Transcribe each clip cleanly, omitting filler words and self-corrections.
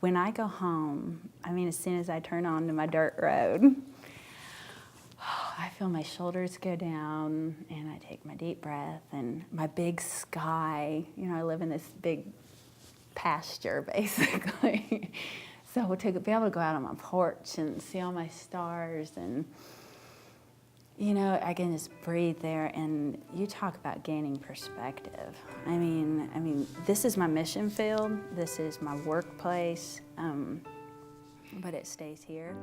when I go home, I mean, as soon as I turn onto my dirt road, I feel my shoulders go down, and I take my deep breath, and my big sky, you know, I live in this big pasture, basically. So to be able to go out on my porch and see all my stars, and, you know, I can just breathe there, and you talk about gaining perspective. I mean, this is my mission field, this is my workplace, but it stays here.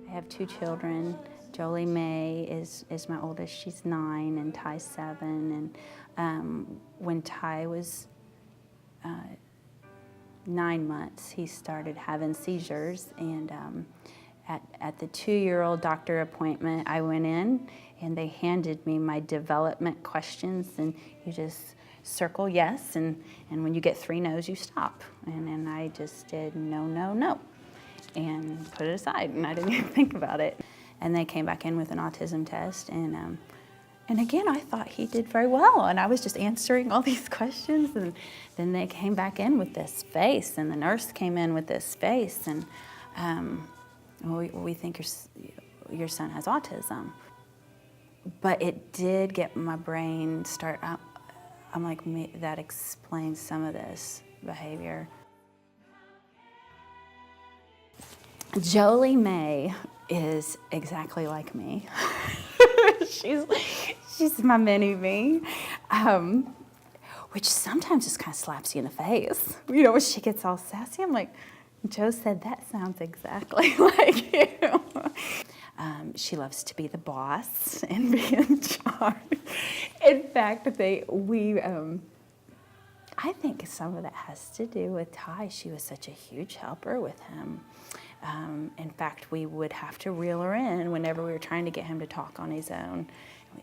I have 2 children. Jolee May is my oldest, she's 9, and Ty's 7. And when Ty was 9 months, he started having seizures. And at the 2-year-old doctor appointment, I went in, and they handed me my development questions, and you just circle yes, and when you get 3 no's, you stop. And I just did no, no, no, and put it aside, and I didn't even think about it. And they came back in with an autism test, and again, I thought he did very well, and I was just answering all these questions, and then they came back in with this face, and the nurse came in with this face, and we think your son has autism. But it did get my brain start up. I'm like, that explains some of this behavior. Jolee May is exactly like me. she's my mini me, which sometimes just kind of slaps you in the face. You know, when she gets all sassy, I'm like, Joe said that sounds exactly like you. She loves to be the boss and be in charge. In fact, I think some of that has to do with Ty. She was such a huge helper with him. In fact, we would have to reel her in whenever we were trying to get him to talk on his own.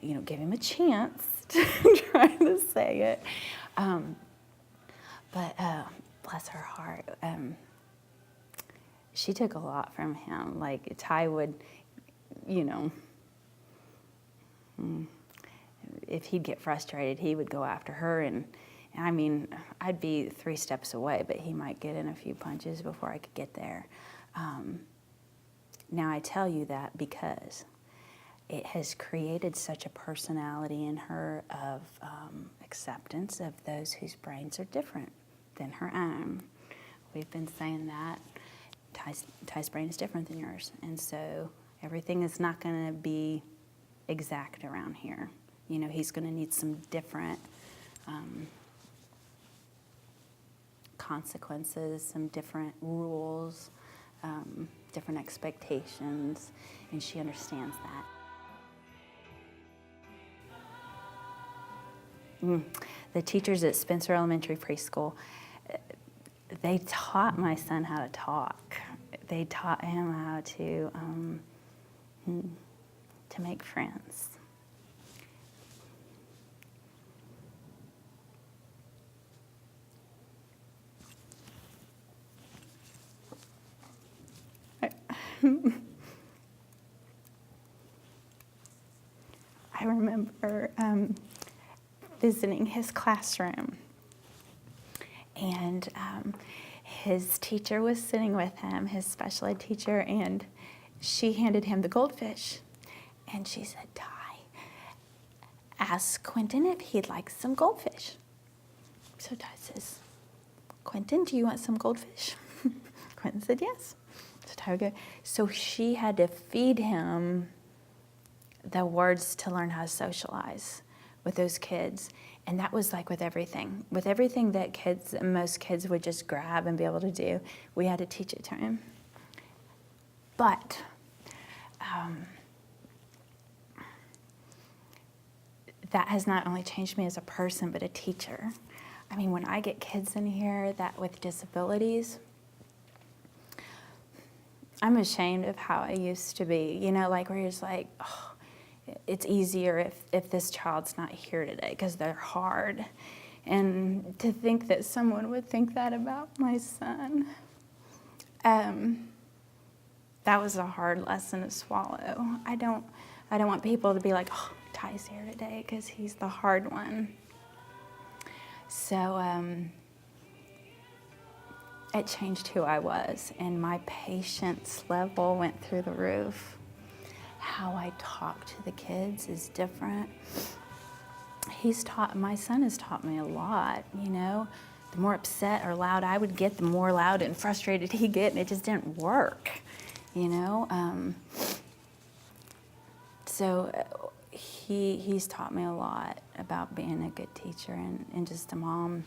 You know, give him a chance to try to say it. But bless her heart, she took a lot from him. Like, Ty would, you know, if he'd get frustrated, he would go after her, and I mean, I'd be 3 steps away, but he might get in a few punches before I could get there. Now, I tell you that because it has created such a personality in her of acceptance of those whose brains are different than her own. We've been saying that Ty's brain is different than yours, and so everything is not going to be exact around here. You know, he's going to need some different consequences, some different rules, different expectations, and she understands that. The teachers at Spencer Elementary Preschool, they taught my son how to talk. They taught him how to make friends. I remember visiting his classroom, and his teacher was sitting with him, his special ed teacher, and she handed him the goldfish, and she said, "Ty, ask Quentin if he'd like some goldfish." So Ty says, "Quentin, do you want some goldfish?" Quentin said, "Yes." So Ty would go. So she had to feed him the words to learn how to socialize with those kids. And that was like with everything. With everything that most kids would just grab and be able to do, we had to teach it to him. But that has not only changed me as a person, but a teacher. I mean, when I get kids in here that with disabilities, I'm ashamed of how I used to be. You know, like where you're just like, oh, it's easier if this child's not here today because they're hard. And to think that someone would think that about my son, that was a hard lesson to swallow. I don't want people to be like, oh, Ty's here today because he's the hard one. So it changed who I was, and my patience level went through the roof. How I talk to the kids is different. My son has taught me a lot, you know. The more upset or loud I would get, the more loud and frustrated he'd get, and it just didn't work, you know. So he's taught me a lot about being a good teacher and just a mom.